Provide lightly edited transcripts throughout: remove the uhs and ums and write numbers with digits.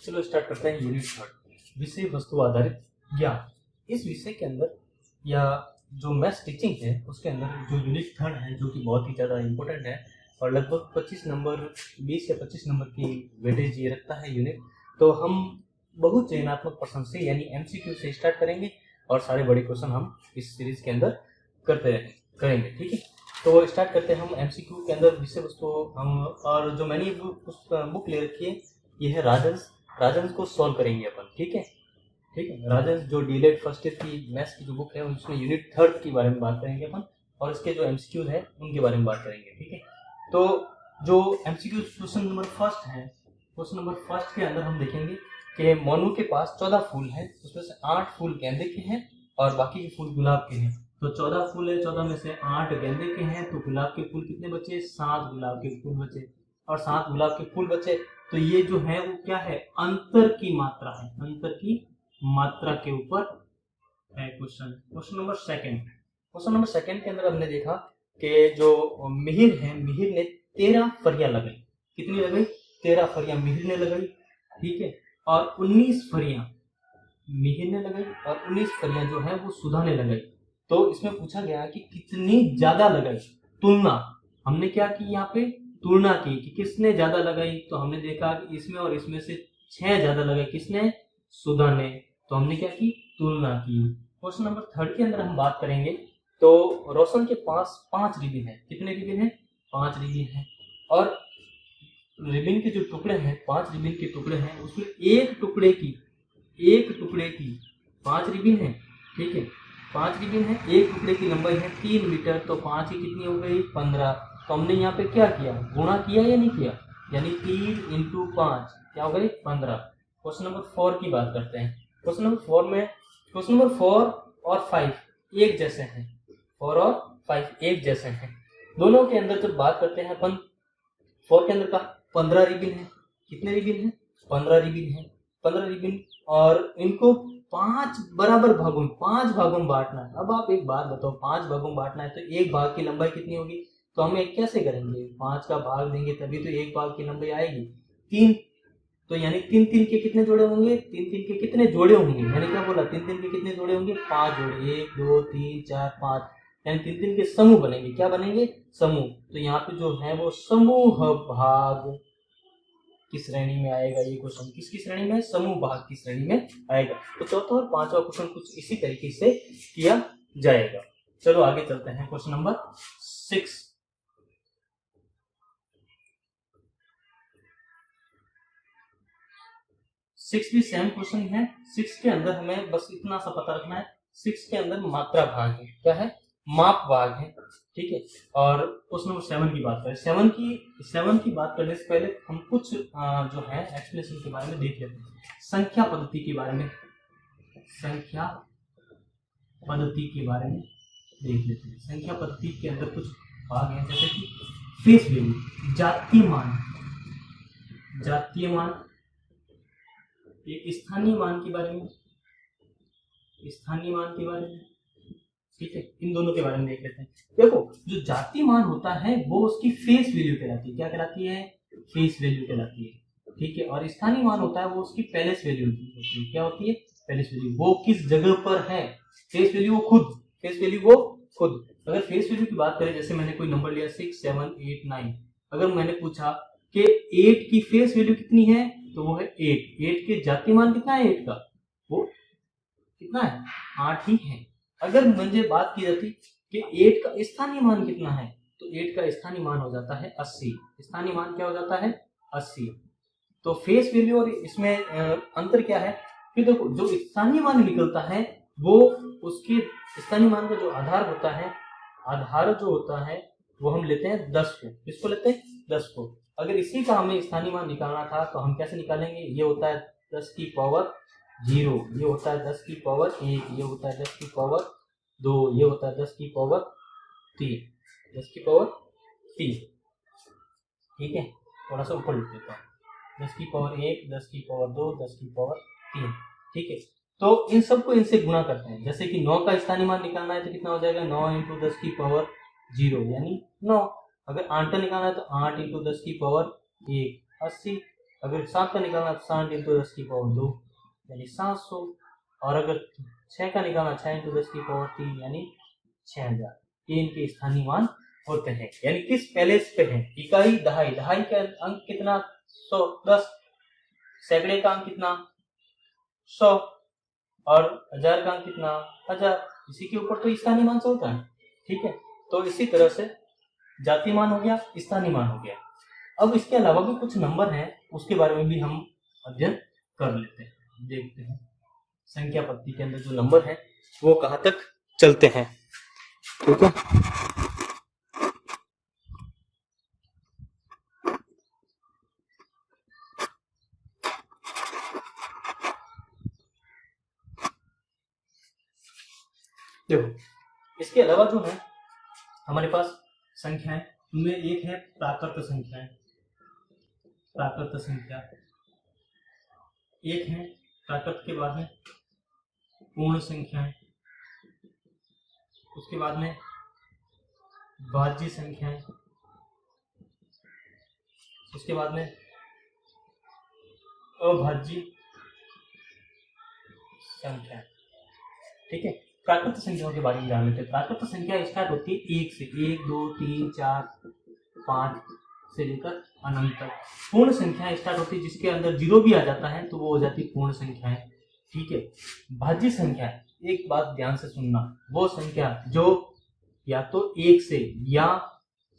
चलो स्टार्ट करते हैं यूनिट थर्ड, विषय वस्तु आधारित ज्ञान। इस विषय के अंदर या जो मैथ्स टीचिंग है उसके अंदर जो यूनिट थर्ड है जो कि बहुत ही ज़्यादा इम्पोर्टेंट है और लगभग 25 नंबर 20 या 25 नंबर की वेटेज ये रखता है यूनिट। तो हम बहुत चयनात्मक प्रश्न से यानी एमसीक्यू से स्टार्ट करेंगे और सारे बड़े क्वेश्चन हम इस सीरीज के अंदर करेंगे। ठीक है, तो स्टार्ट करते हैं हम एमसीक्यू के अंदर विषय वस्तु हम। और जो मैंने बुक ले रखी है ये है राजन को सॉल्व करेंगे अपन। ठीक है, राजन जो डीलेट फर्स्ट ईयर की मैथ्स की जो बुक है उसमें यूनिट थर्ड के बारे में बात करेंगे अपन और इसके जो एमसीक्यूज है उनके बारे में बात करेंगे। ठीक है, तो जो एमसीक्यू क्वेश्चन नंबर फर्स्ट है, क्वेश्चन नंबर फर्स्ट के अंदर हम देखेंगे कि मोनू के पास 14 फूल है, उसमें से 8 फूल गेंदे के हैं और बाकी के फूल गुलाब के हैं। तो 14 फूल है, 14 में से 8 गेंदे के हैं, तो गुलाब के फूल कितने बचे? 7 गुलाब के फूल बचे और 7 गुलाब के फूल बचे। तो ये जो है वो क्या है? अंतर की मात्रा है, अंतर की मात्रा के ऊपर है क्वेश्चन। क्वेश्चन नंबर सेकंड के अंदर हमने देखा कि जो मिहिर है, मिहिर ने 13 फरियां लगाई। कितनी लगाई? 13 फरियां मिहिर ने लगाई। ठीक है, और 19 फरियां मिहिर ने लगाई और 19 फरियां जो है वो सुधा ने लगाई। तो इसमें पूछा गया कि कितनी ज्यादा लगाई? तुलना हमने क्या की, यहाँ पे तुलना की कि किसने ज्यादा लगाई। तो हमने देखा कि इसमें और इसमें से 6 ज्यादा लगाई, किसने? सुधा ने। तो हमने क्या की? तुलना की। क्वेश्चन नंबर थर्ड के अंदर हम बात करेंगे तो रोशन के पास 5 रिबिन है। कितने रिबिन है? 5 रिबिन है और रिबिन के जो टुकड़े हैं, 5 रिबिन के टुकड़े हैं, उसमें एक टुकड़े की 5 रिबिन है। ठीक है, 5 रिबिन है, एक टुकड़े की लंबाई है 3 मीटर। तो 5 की कितनी हो गई? 15। तो हमने यहाँ पे क्या किया? गुणा किया या नहीं किया? यानी 3 × 5 क्या हो गई? 15। क्वेश्चन नंबर 4 की बात करते हैं। क्वेश्चन नंबर 4 और 5 एक जैसे हैं, 4 और 5 एक जैसे हैं। दोनों के अंदर जब बात करते हैं अपन, 4 के अंदर का 15 रिबिन है। कितने रिबिन है? 15 रिबिन है। 15 रिबिन और इनको 5 बराबर भागों में, 5 भागों में बांटना है। अब आप एक बात बताओ, 5 भागों में बांटना है तो एक भाग की लंबाई कितनी होगी? तो हम एक कैसे करेंगे? 5 का भाग देंगे तभी तो एक भाग की लंबाई आएगी 3। तो यानी 3 के कितने जोड़े होंगे? 3 के कितने जोड़े होंगे? मैंने क्या बोला? 3 के कितने जोड़े होंगे? 5 जोड़े, 1 2 3 4 5, यानी 3 के समूह बनेंगे। क्या बनेंगे? समूह। तो यहाँ पे जो है वो समूह भाग की श्रेणी में आएगा। ये क्वेश्चन किसकी श्रेणी में? समूह भाग की श्रेणी में आएगा। तो चौथा और पांचवा क्वेश्चन कुछ इसी तरीके से किया जाएगा। चलो आगे चलते हैं। क्वेश्चन नंबर 6 भी सेम क्वेश्चन है। 6 के अंदर हमें बस इतना सा पता रखना है, 6 के अंदर मात्रा भाग है। क्या है? माप भाग है। ठीक है, और क्वेश्चन नंबर 7 की बात करें। 7 की बात करने से पहले हम कुछ जो है एक्सप्लेनेशन के बारे में देख लेते हैं। संख्या पद्धति के बारे में देख लेते हैं। संख्या पद्धति के अंदर कुछ भाग हैं, जैसे कि फेस वैल्यू, जातीय मान, एक स्थानीय मान के बारे में, ठीक है, इन दोनों के बारे में देख लेते हैं। देखो, जो जातीय मान होता है वो उसकी फेस वैल्यू कहलाती है। क्या कहलाती है? फेस वैल्यू कहलाती है। ठीक है, और स्थानीय मान होता है वो उसकी पैलेस वैल्यू होती है। क्या होती है? Palace value. वो किस जगह पर है? फेस वैल्यू वो खुद। अगर फेस वैल्यू की बात करें, जैसे मैंने कोई नंबर लिया 6 7 8 9, अगर मैंने पूछा कि 8 की फेस वैल्यू कितनी है, तो वो है 8 के जातीय मान कितना है? 8 का वो कितना है? 8 ही है। अगर मुझे बात की जाती कि 8 का स्थानीय मान कितना है, तो 8 का स्थानीय मान हो जाता है 80। स्थानीय मान क्या हो जाता है? 80। तो फेस वैल्यू और इसमें अंतर क्या है? कि देखो, जो स्थानीय मान निकलता है वो उसके स्थानीय मान का जो आधार होता है वो हम लेते हैं 10 को। किसको लेते हैं? 10 को। अगर इसी का हमें स्थानीय मान निकालना था तो हम कैसे निकालेंगे? ये होता है 10 की पावर 0, ये होता है 10 की पावर 1, ये होता है 10 की पावर 2, ये होता है 10 की पावर 3, 10 की पावर 3। ठीक है, थोड़ा सा ऊपर लिख देता हूँ। 10 की पावर 1, 10 की पावर 2, 10 की पावर 3। ठीक है, तो इन सबको इनसे गुणा करते हैं। जैसे कि 9 का स्थानीय मान निकालना है तो कितना हो जाएगा? 9 × 10 की पावर 0 यानी 9। अगर 8 का निकालना है तो 8 × 10 की पावर 1, 80। अगर 7 का निकालना तो 7 इंटू 10 की पावर 2 यानी 700, और अगर 6 का निकालना 6 इंटू 10 की पावर 3 यानी 6000। ये इनके स्थानीय मान होते हैं। यानी किस पैलेस पे है? इकाई दहाई, दहाई का अंक कितना? 100, 10। सैकड़े का अंक कितना? 100, और 1000 का अंक कितना? 1000। इसी के ऊपर तो स्थानीय मान से होता है। ठीक है, तो इसी तरह से जातीय मान हो गया, स्थानीय मान हो गया। अब इसके अलावा भी कुछ नंबर हैं, उसके बारे में भी हम अध्ययन कर लेते हैं, देखते हैं संख्या पद्धति के अंदर जो नंबर है वो कहाँ तक चलते हैं। ठीक है, देखो इसके अलावा जो है हमारे पास संख्याएं, उनमें एक है प्राकृत संख्याएं। प्राकृत संख्या एक है, प्राकृत के बाद में पूर्ण संख्याएं, उसके बाद में भाज्य संख्याएं, उसके बाद में अभाज्य संख्या। ठीक है, प्राकृत संख्याओं के बारे में जान लेते हैं। प्राकृत संख्या स्टार्ट होती है 1 से, 1 2 3 4 5 से लेकर अनंत तक। पूर्ण संख्या स्टार्ट होती है जिसके अंदर जीरो भी आ जाता है तो वो हो जाती है पूर्ण संख्याएं। ठीक है, भाज्य संख्या, एक बात ध्यान से सुनना, वो संख्या जो या तो 1 से या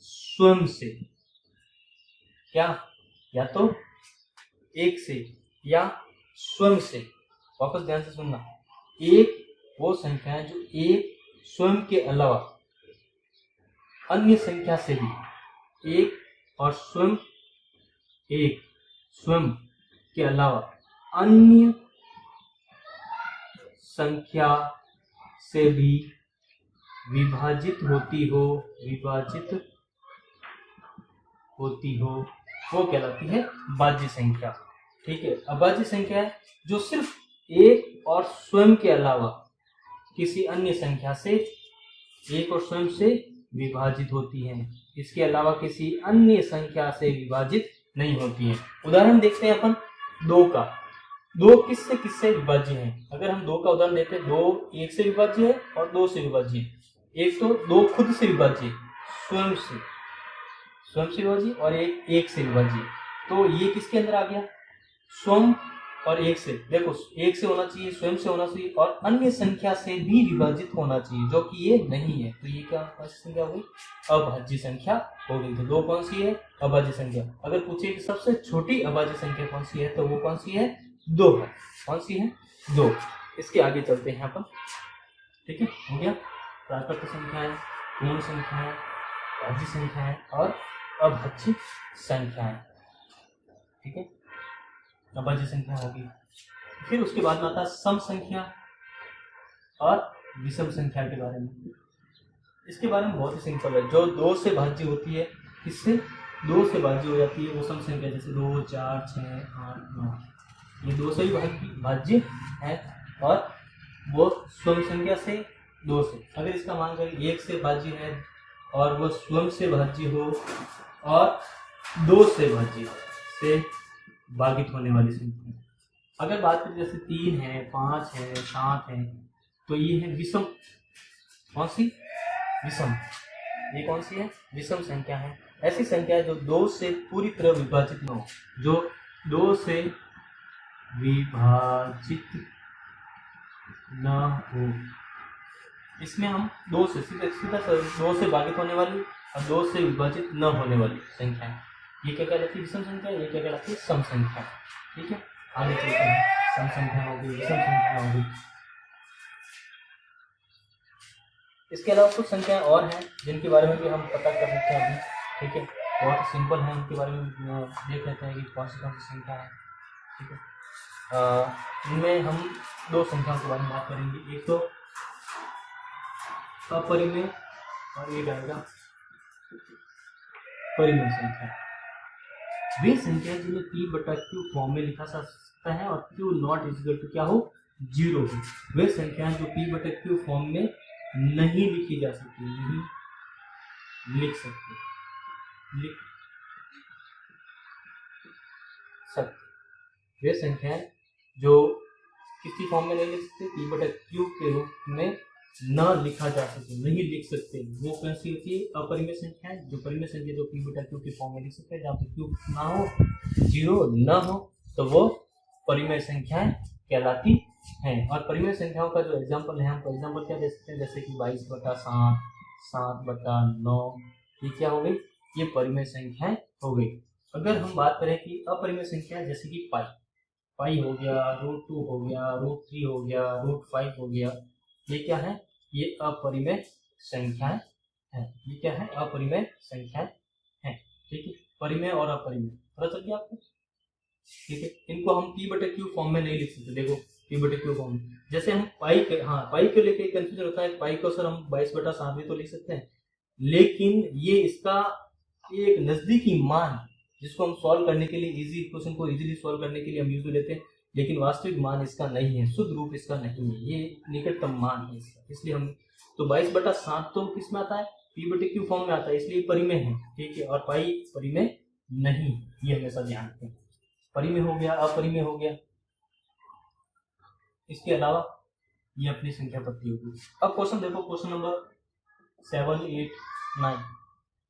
स्वयं से, क्या? या तो 1 से या स्वयं से, वापस ध्यान से सुनना, एक वो संख्या है जो एक स्वयं के अलावा अन्य संख्या से भी, एक और स्वयं, एक स्वयं के अलावा अन्य संख्या से भी विभाजित होती हो, विभाजित होती हो, वो कहलाती है भाज्य संख्या। ठीक है, अभाज्य संख्या है जो सिर्फ एक और स्वयं के अलावा किसी अन्य संख्या से, एक और स्वयं से विभाजित होती है, इसके अलावा किसी अन्य संख्या से विभाजित नहीं होती है। उदाहरण देखते हैं अपन 2 का। 2 किससे किससे विभाज्य है? अगर हम 2 का उदाहरण देते हैं, 2 1 से विभाज्य है और 2 से विभाज्य है। एक तो 2 खुद से विभाज्य है, स्वयं से विभाज्य, और एक से विभाज्य। तो ये किसके अंदर आ गया? स्वयं और एक से। देखो, एक से होना चाहिए, स्वयं से होना चाहिए, और अन्य संख्या से भी विभाजित होना चाहिए, जो कि ये नहीं है। तो ये क्या संख्या हो गई? अभाज्य संख्या हो गई। तो 2 कौन सी है? अभाज्य संख्या। अगर पूछे कि सबसे छोटी अभाज्य संख्या कौन सी है, तो वो कौन सी है? 2 है। कौन सी है? 2। इसके आगे चलते हैं अपन। ठीक है, हो गया प्राकृत संख्याएं, पूर्ण संख्याएं, भाज्य संख्याएं और अभाज्य संख्याएं। ठीक है, अभाज्य संख्या होगी। फिर उसके बाद में आता है सम संख्या और विषम संख्या के बारे में। इसके बारे में बहुत ही सिंपल है। जो 2 से भाज्य होती है, किससे? 2 से भाज्य हो जाती है वो सम संख्या, जैसे 2 4 6 8 9, ये 2 से ही भाज्य है, और वो स्वयं संख्या से 2 से। अगर इसका मान करें 1 से भाज्य है और वो स्वयं से भाज्य हो और 2 से भाज्य से भागित होने वाली संख्या। अगर बात करें जैसे 3 है, 5 है, 7 है, तो ये है विषम। कौन सी? विषम। ये कौन सी है? विषम संख्या है। ऐसी संख्या जो 2 से पूरी तरह विभाजित न हो, जो 2 से विभाजित न हो। इसमें हम 2 से सीधा 2 से भागित होने वाली और 2 से विभाजित न होने वाली संख्या है, ये क्या कहलाती है? विषम संख्या। ये क्या कहलाती है? सम संख्या। ठीक है, आगे चलते हैं। सम संख्या होगी, विषम संख्या होगी। इसके अलावा कुछ संख्याएं और हैं जिनके बारे में भी हम पता कर सकते हैं अभी। ठीक है, बहुत सिंपल है, उनके बारे में देख लेते हैं कि कौन सी संख्या है। ठीक है, इनमें हम 2 संख्याओं के बारे में बात करेंगे। एक तो अपरिमेय और एक आएगा परिमेय संख्या। वे संख्या जिन्हें p/q फॉर्म में लिखा जा सकता है और q नॉट इक्वल टू क्या हो? 0 हो। वे संख्याएं जो p/q फॉर्म में नहीं लिखी जा सकती, नहीं लिख सकते। सकते। वे संख्याएं जो किसी फॉर्म में नहीं लिख सकते, पी बटा क्यू के रूप में न लिखा जा सके, नहीं लिख सकते, वो कौन सी होती है? अपरिमेय संख्याएं। जो परिमेय संख्या जो पी बटा क्यू के फॉर्म में लिख सकते हैं, जहाँ पे क्यू ना हो, जीरो न हो, तो वो परिमेय संख्याएं कहलाती हैं। और परिमेय संख्याओं का जो एग्जाम्पल है, हमको एग्जाम्पल क्या दे सकते हैं? जैसे कि 22/7, 7/9, ये क्या हो गई? ये परिमेय संख्याएं हो गई। अगर हम बात करें कि अपरिमेय संख्या, जैसे कि पाई हो गया, √2 हो गया, √3 हो गया, √5 हो गया, ये क्या है? ये अपरिमेय संख्याएं हैं। ये क्या है? अपरिमेय संख्याएं हैं। ठीक है, परिमेय और अपरिमेय पता चल गया आपको? ठीक है, इनको हम पी बटे क्यू फॉर्म में नहीं लिख सकते। देखो पी बटे क्यू फॉर्म में, जैसे हम पाई को लेके कंफ्यूजन होता है। पाई को सर हम 22/7 भी तो लिख सकते हैं, लेकिन ये इसका एक नजदीकी मान, जिसको हम सॉल्व करने के लिए, इजी क्वेश्चन को इजीली सॉल्व करने के लिए हम यूज लेते हैं, लेकिन वास्तविक मान इसका नहीं है, शुद्ध रूप इसका नहीं है, ये निकटतम मान है इसका। इसलिए हम तो 22/7 तो किस में आता है? पी बटे क्यू फॉर्म में आता है, इसलिए परिमेय है। ठीक है, और पाई परिमेय नहीं, ये हमेशा ध्यान रखें। परिमेय हो गया, अपरिमेय हो गया। इसके अलावा ये अपनी संख्या पत्ती होगी। अब क्वेश्चन देखो, क्वेश्चन नंबर 7, 8, 9,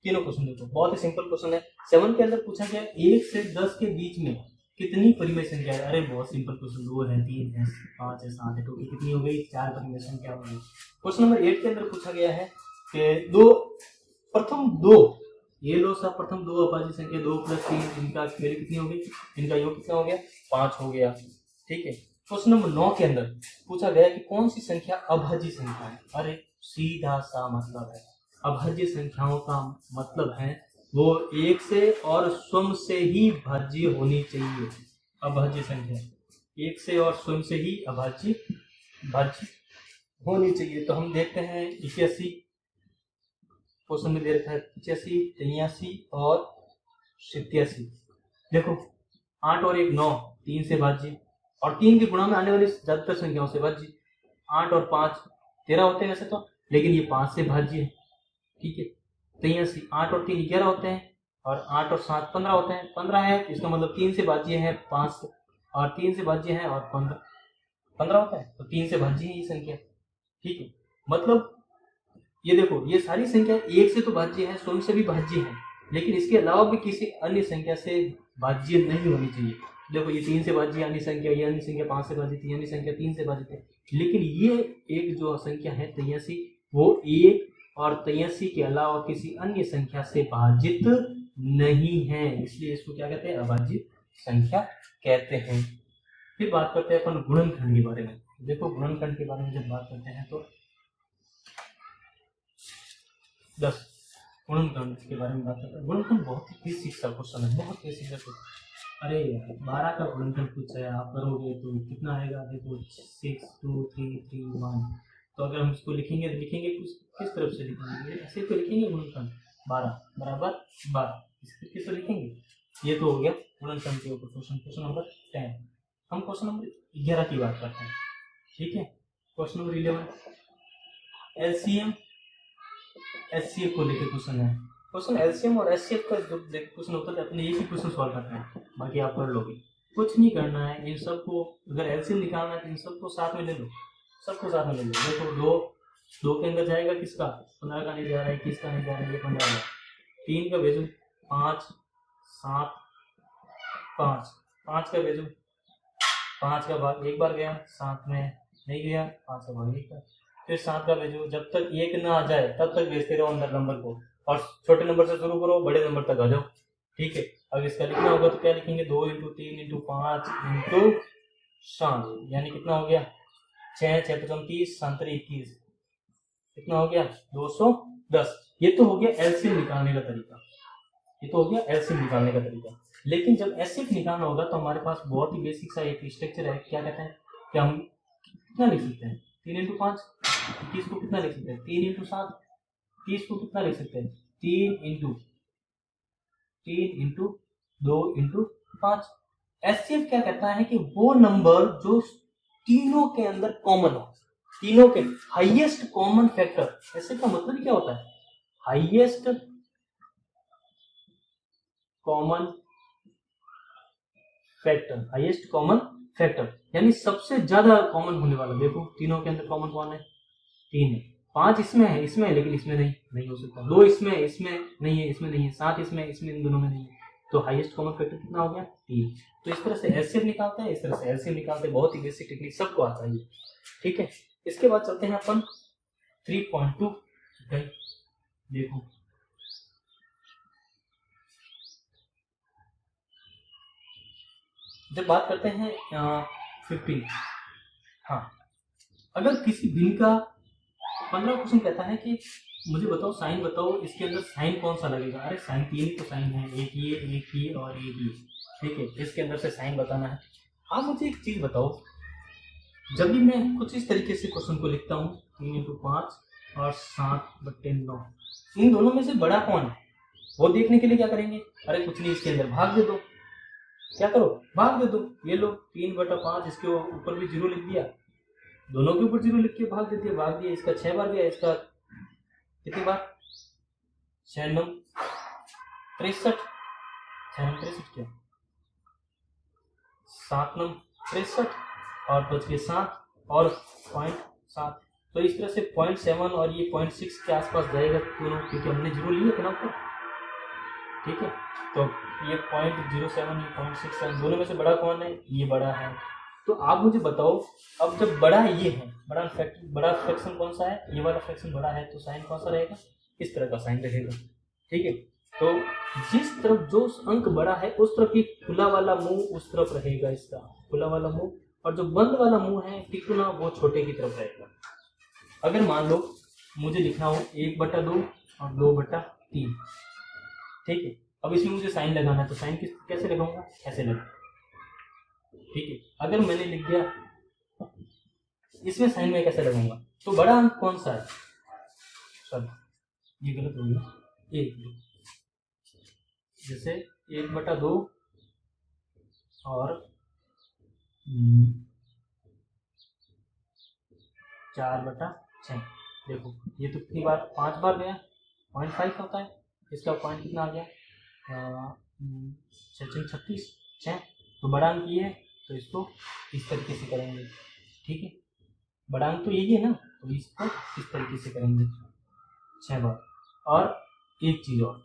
तीनों क्वेश्चन देखो, बहुत ही सिंपल क्वेश्चन है। 7 के अंदर पूछा गया 1 से 10 के बीच में कितनी परिमेय संख्या है? अरे बहुत सिंपल क्वेश्चन, 2 है, 3 है, 5 है, 7 है, टोटल कितनी हो गई? 4 परिमेय संख्या हो गई। क्वेश्चन नंबर 8 के अंदर पूछा गया है कि प्रथम दो, ये लो सब, प्रथम दो अभाज्य संख्या 2 + 3, इनका वैल्यू कितनी हो गई? इनका योग कितना हो गया? 5 हो गया। ठीक है, क्वेश्चन नंबर 9 के अंदर पूछा गया कि कौन सी संख्या अभाज्य संख्या है? अरे सीधा सा मतलब है, अभाज्य संख्याओं का मतलब है वो 1 से और स्वयं से ही भाज्य होनी चाहिए। अभाज्य संख्या 1 से और स्वयं से ही भाज्य होनी चाहिए। तो हम देखते हैं 81 क्वेश्चन में दे रखा है, 85, 83 और 87। देखो 8 और 1 9, 3 से भाज्य, और 3 के गुणा में आने वाली ज्यादातर संख्याओं से भाज्य। 8 और 5 13 होते हैं वैसे तो, लेकिन ये 5 से भाज्य है। ठीक है, 83, 8 और 3 11 होते हैं, और 8 और 7 15 होते हैं। 15 है, इसका मतलब 3 से भाज्य है 5, और 3 से भाज्य है, और 15 होता है, तो 3 से भाज्य है ये संख्या। ठीक है, मतलब ये देखो, ये सारी संख्या 1 से तो भाज्य है, स्वयं से भी भाज्य है, लेकिन इसके अलावा भी किसी अन्य संख्या से भाज्य नहीं होनी चाहिए। देखो ये 3 से भाज्य अन्य संख्या, ये अन्य संख्या 5 से भाज्य थी, अन्य संख्या 3 से भाज्य थी, लेकिन ये एक जो संख्या है 83, वो 1 और 83 के अलावा किसी अन्य संख्या से भाजित नहीं है, इसलिए इसको क्या कहते हैं? अभाज्य संख्या कहते हैं। फिर बात करते हैं अपन गुणनखंड के बारे में। देखो गुणनखंड के बारे में जब बात करते हैं तो 10 गुणनखंड के बारे में बात करते हैं। गुणनखंड बहुत ही बेसिक सा क्वेश्चन है, बहुत बेसिक सा क्वेश्चन। अरे यार 12 का गुणनखंड पूछा है, आप करोगे तो कितना आएगा? देखो 6 2 3 3 1। तो अगर हम इसको लिखेंगे तो लिखेंगे किस तरफ से लिखेंगे? ऐसे तो लिखेंगे गुणनखंड 12 बराबर 12, किस तरह लिखेंगे? ये तो हो गया गुणनखंड के ऊपर क्वेश्चन। Question number 10। हम क्वेश्चन नंबर 11 की बात करते हैं। ठीक है, क्वेश्चन नंबर 11 एलसीएम एचसीएफ को लेकर क्वेश्चन है। क्वेश्चन एलसीएम और एचसीएफ का जो क्वेश्चन होता है अपने एक ही क्वेश्चन सॉल्व करना है, बाकी आप कर लोगे, कुछ नहीं करना है। इन सबको अगर एलसीएम निकालना है तो इन सबको साथ में ले लो, सबको साथ में ले लो। देखो दो के अंदर जाएगा किसका? 15 का नहीं जा रहा है, 21 का नहीं जा रहा है, ये 15 है। 3 का भेजो 5 7 5, 5 का भेजो 5 का भाग एक बार गया, 7 में नहीं गया, 5 का भाग 1 का, फिर 7 का भेजो। जब तक 1 ना आ जाए तब तक भेजते रहो अंदर नंबर को, और छोटे नंबर से शुरू करो, बड़े नंबर तक आ जाओ। ठीक है, अब इसका लिखना होगा तो क्या लिखेंगे? 2 × 3 × 5 × 7, यानी कितना हो गया? 6 6 × 30 7 21, कितना हो गया? 210। ये तो हो गया एलसीएम निकालने का तरीका, ये तो हो गया एलसीएम निकालने का तरीका। लेकिन जब एचसीएफ निकालना होगा तो हमारे पास बहुत ही बेसिक सा एक स्ट्रक्चर है। क्या कहते हैं कि हम कितना लिख सकते हैं? 3 × 5 21 को कितना लिख सकते हैं? 3 × 7 30 को कितना लिख सकते हैं? 3 × 2 × 5। एचसीएफ क्या कहता है कि वो नंबर जो तीनों के अंदर कॉमन हो, तीनों के हाईएस्ट कॉमन फैक्टर। ऐसे का मतलब क्या होता है? Highest common factor, highest common factor, यानी सबसे ज्यादा कॉमन होने वाला। देखो तीनों के अंदर कॉमन कौन है, 3 है। 5 इसमें है लेकिन इसमें नहीं हो सकता। 2 इसमें नहीं है, इसमें नहीं है। 7 इसमें इन दोनों में नहीं है। तो हाईएस्ट कॉमन फैक्टर कितना हो गया, 3। तो इस तरह से एचसीएफ निकालते हैं, इस तरह से एलसीएम निकालते हैं। बहुत ही बेसिक टेक्निक, सबको आता है। ठीक है, इसके बाद चलते हैं अपन 3.2। देखो जब बात करते हैं 15, हाँ, अगर किसी दिन का 15 क्वेश्चन कहता है कि मुझे बताओ साइन बताओ, इसके अंदर साइन कौन सा लगेगा। अरे साइन 3 तो साइन है, एक ये और एक ये। ठीक है, इसके अंदर से साइन बताना है। आप मुझे एक चीज बताओ, जब भी मैं कुछ इस तरीके से क्वेश्चन को लिखता हूँ 3 × 5 और 7/9, इन दोनों में से बड़ा कौन है वो देखने के लिए क्या करेंगे। अरे कुछ नहीं, इसके अंदर भाग दे दो। क्या करो, भाग दे दो। ये लो 3/5, इसके ऊपर भी 0 लिख दिया, दोनों के ऊपर 0 लिख के भाग दे दिया, भाग दिया। इसका 6 बार गया, इसका कितनी बार, 6 9 63, 6 9 63 क्या, 7 9 63 और बच गए 7 और 0.7। तो इस तरह से 0.7 और ये 0.6 के आसपास जाएगा दोनों, क्योंकि हमने 0 लिए थे ना ऊपर। ठीक है, तो ये 0.07, ये 0.67, दोनों में से बड़ा कौन है, ये बड़ा है। तो आप मुझे बताओ, अब जब बड़ा ये है, बड़ा फ्रैक्शन कौन सा है, ये वाला फ्रैक्शन बड़ा है, तो साइन कौन सा रहेगा, इस तरह का साइन रहेगा। ठीक है, तो जिस तरफ जो अंक बड़ा है उस तरफ ही खुला वाला मुंह उस तरफ रहेगा, इसका खुला वाला मुंह, और जो बंद वाला मुंह है तिकोना वो छोटे की तरफ रहेगा। अगर मान लो मुझे लिखना हो 1/2 और 2/3, ठीक है, अब इसमें मुझे साइन लगाना है, तो साइन कैसे लगाऊंगा, ऐसे लगाऊंगा। ठीक है, अगर मैंने लिख दिया इसमें साइन में कैसे लगाऊंगा, तो बड़ा अंक कौन सा है, सॉरी ये गलत हो गया, 1 जैसे 1/2 और 4/6। देखो ये तो कितनी बार, 5 बार गया, 0.5 होता है, इसका पॉइंट कितना आ गया, 36, 6। तो बड़ा अंक ये है, तो इसको इस तरीके से करेंगे। ठीक है, बड़ा अंक तो यही है ना, तो इसको इस तरीके से करेंगे 6 बार। और एक चीज और,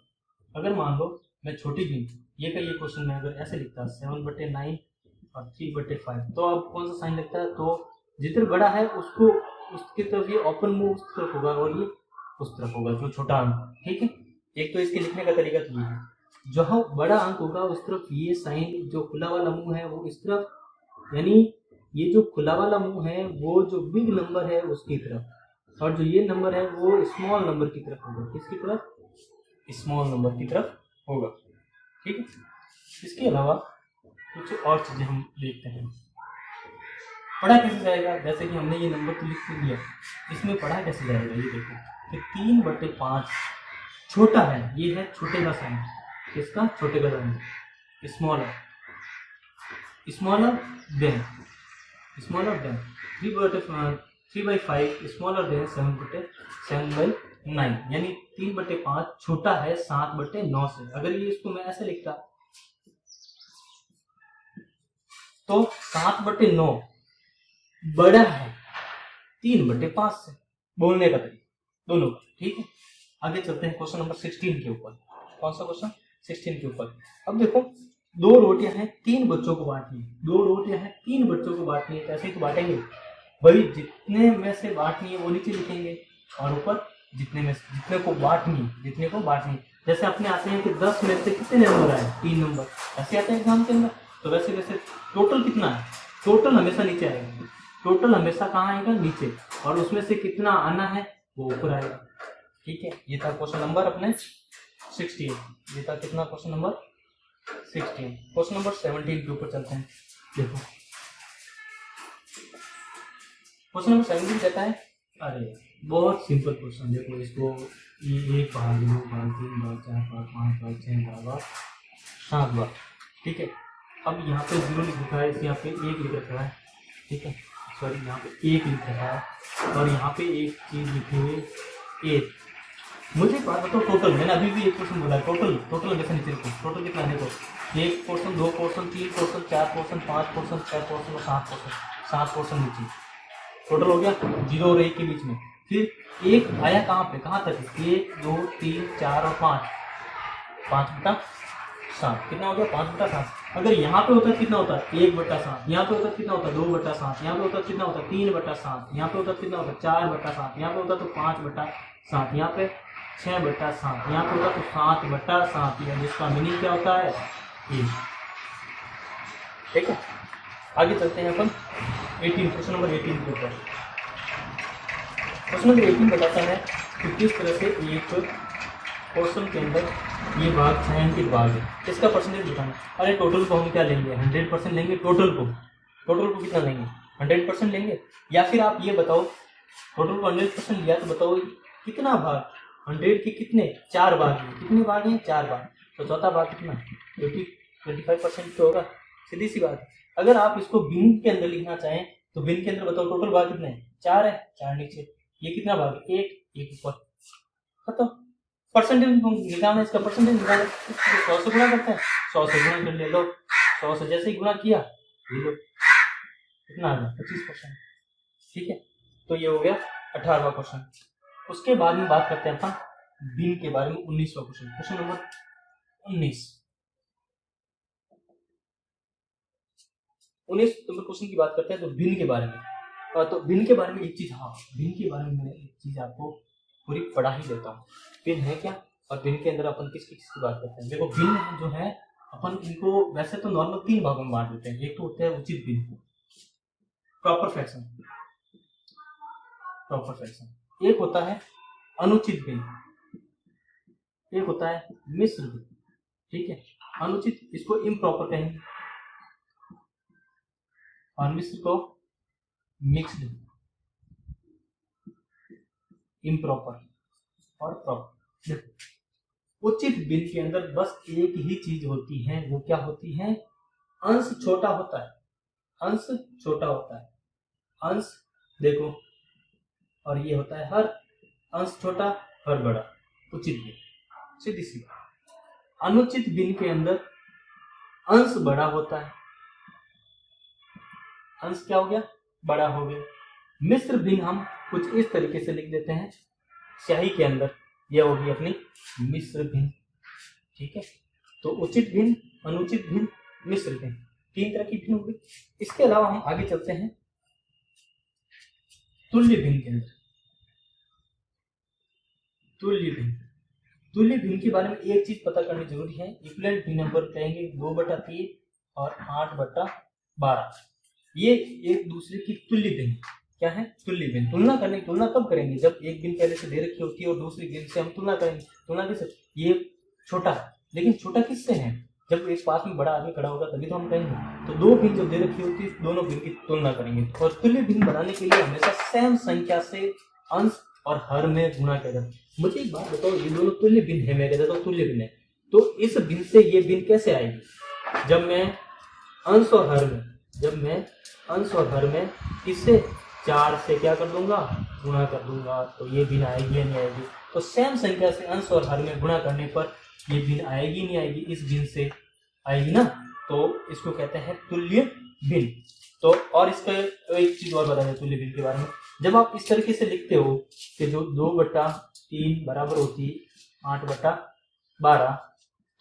अगर मान लो मैं छोटी भी ये क्वेश्चन में अगर ऐसे लिखता 7/9 और 3/5, तो अब कौन सा साइन लगता है, तो जितना बड़ा है उसको उसकी तरफ ये ओपन मुंह उस तरफ होगा और ये उस तरफ होगा, जो छोटा अंक। ठीक है, एक तो इसके लिखने का तरीका तो ये है, जहाँ बड़ा अंक होगा उस तरफ ये साइन, जो खुला वाला मुंह है वो इस तरफ, यानी ये जो खुला वाला मुंह है वो जो बिग नंबर है उसकी तरफ, और जो ये नंबर है वो स्मॉल नंबर की तरफ होगा। किसकी तरफ, स्मॉल नंबर की तरफ होगा। ठीक है, इसके अलावा कुछ और चीजें हम देखते हैं। पढ़ा कैसे जाएगा, जैसे कि हमने ये नंबर तो लिख दिया, इसमें पढ़ा कैसे जाएगा, ये देखो कि 3/5 छोटा है, ये है छोटे का साइन, किसका, छोटे का sign, smaller than 3/5 smaller than 7/9, यानी 3/5 छोटा है 7/9 से। अगर ये इसको मैं ऐसे लिखता तो 7/9 बड़ा है 3/5 से, बोलने का तरीका दोनों का। ठीक है, आगे चलते हैं क्वेश्चन नंबर 16 के ऊपर। कौन सा क्वेश्चन, 16 के ऊपर। अब देखो 2 रोटियां हैं 3 बच्चों को बांटनी, 2 रोटियां हैं 3 बच्चों को बांटनी है, कैसे तो बांटेंगे भाई, जितने में से बांटनी है वो नीचे लिखेंगे और ऊपर जितने को बांटनी। जैसे अपने आते हैं कि 10 में से कितने नंबर आए, 3 नंबर, ऐसे आते हैं एग्जाम के अंदर। तो वैसे टोटल कितना है, टोटल हमेशा नीचे आएगा, टोटल हमेशा कहाँ आएगा, नीचे, और उसमें से कितना आना है वो ऊपर आएगा। ठीक है, ये था क्वेश्चन नंबर अपने 16, ये था कितना, क्वेश्चन नंबर 16। क्वेश्चन नंबर 17 के ऊपर चलते हैं। देखो क्वेश्चन नंबर 17 कहता है, अरे बहुत सिंपल क्वेश्चन, देखो इसको ये 1 बार 2 बार 3 बार 4 बार 5 बार 6 बार 7 बार। ठीक है, अब यहाँ पे 0 लिख रखा है, इस यहाँ पे 1 लिख रखा है। ठीक है, सॉरी यहाँ पे 1 लिख रखा है, और यहाँ पे एक चीज लिखी हुई 8। मुझे एक बात बताओ, टोटल मैंने अभी भी एक क्वेश्चन बोला है, टोटल देखो नीचे देखो, टोटल कितना है देखो, एक पोर्शन, दो पोर्शन, तीन पोर्शन, चार पोर्शन, पांच पोर्शन, छह पोर्शन और सात पोर्शन नीचे, टोटल हो गया जीरो और एक के बीच में। फिर एक आया कहाँ पे, कहाँ तक, एक दो तीन चार और पाँच, 5/7 कितना हो गया, 5/7। अगर यहाँ पे होता है कितना होता है, 1/7, यहाँ पे होता है कितना होता है, 2/7, यहाँ पे होता है कितना होता है, 3/7, यहाँ पे होता है कितना होता है, 4/7, यहाँ पे होता तो 5/7, यहाँ पे 6/7, यहाँ पे होता तो 7/7, या जिसका मीनिंग क्या होता है, ये। ठीक है, आगे चलते हैं अपन 18, क्वेश्चन नंबर 18 के ऊपर। क्वेश्चन नंबर 18 बताता है कि किस तरह से एक पोर्शन के अंदर ये भाग छायांकित भाग है, इसका परसेंटेज बताना। अरे टोटल को हम क्या लेंगे, 100% लेंगे, टोटल को कितना लेंगे, 100% लेंगे, या फिर आप ये बताओ, टोटल को 100% लिया तो बताओ कितना भाग, 100 के कितने, 4 भाग हैं, कितने भाग हैं, 4 भाग, तो चौथा भाग कितना, 25% तो होगा, सीधी सी बात है। अगर आप इसको बिन के अंदर लिखना चाहें तो बिन के अंदर बताओ टोटल भाग कितने हैं, 4 है, 4 नीचे, ये कितना भाग है, 1 ऊपर, खत्म। परसेंटेज निकालना, इसका परसेंटेज निकालना, 100 से गुणा करते हैं, 100 से गुणा कर ले लो, 100 से जैसे ही गुणा किया ये लो, कितना आ गया, 25%। ठीक है, तो ये हो गया 18वां क्वेश्चन। उसके बाद में बात करते हैं अपन बिन के बारे में, 19वां question, question number 19 number question की बात करते हैं, तो बिन के बारे में। तो बिन के बारे में एक चीज, हाँ बिन के बारे में मैं एक चीज आपको पूरी पढ़ा ही देता हूँ, बिन है क्या, और बिन के अंदर अपन किस की बात करते हैं। देखो बिन जो है, अपन इनको वैसे तो नॉर्मल 3 भागों में बांट देते हैं। एक तो होता है उचित बिन, प्रॉपर फ्रैक्शन, एक होता है अनुचित बिन, एक होता है मिश्र बिन। ठीक है, अनुचित इसको इम्प्रॉपर कहेंगे और मिश्र को मिक्स्ड, इम्प्रॉपर और प्रॉपर। देखो उचित बिन के अंदर बस एक ही चीज होती है, वो क्या होती है, अंश छोटा होता है, अंश छोटा होता है, अंश देखो, और ये होता है हर, अंश छोटा हर बड़ा, उचित बिन, सीधी सी। अनुचित बिन के अंदर अंश बड़ा होता है, अंश क्या हो गया, बड़ा हो गया। मिश्र बिन हम कुछ इस तरीके से लिख देते हैं स्याही के अंदर, यह होगी अपनी मिश्र भिन्न। ठीक है, तो उचित भिन्न, अनुचित भिन्न, मिश्र भिन्न, 3 तरह की भिन्न होगी। इसके अलावा हम आगे चलते हैं तुल्य भिन्न के अंदर। तुल्य भिन्न के बारे में एक चीज पता करनी जरूरी है, इक्विवेलेंट भिन्न नंबर कहेंगे 2/3 और 8/12, ये एक दूसरे की तुल्य भिन्न। क्या है, तुल्य भिन्न। तुलना कब करेंगे, जब एक भिन्न पहले से दे रखी होती है और दूसरी भिन्न से हम तुलना करेंगे। तुलना किससे, ये छोटा है, लेकिन छोटा किससे है, जब एक पास में बड़ा आदमी खड़ा होगा तभी तो हम कहेंगे। तो 2 भिन्न जब दे रखी होती है, दोनों भिन्न की तुलना करेंगे। और तुल्य भिन्न बनाने के लिए हमेशा सेम संख्या से अंश और हर में गुणा किया जाता है। मुझे एक बात बताओ, ये दोनों तुल्य भिन्न है, मैं कह देता हूँ तुल्य भिन्न है, तो इस भिन्न से ये भिन्न कैसे आएगी, जब मैं अंश और हर में इससे 4 से क्या कर दूंगा, गुणा कर दूंगा, तो ये भिन्न आएगी या नहीं आएगी। तो सेम संख्या से अंश और हर में गुणा करने पर ये भिन्न आएगी नहीं आएगी, इस भिन्न से आएगी ना, तो इसको कहते हैं तुल्य भिन्न। तो और इसका एक चीज और बता दें तुल्य भिन्न के बारे में, जब आप इस तरीके से लिखते हो कि जो 2/3 बराबर होती है 8/12,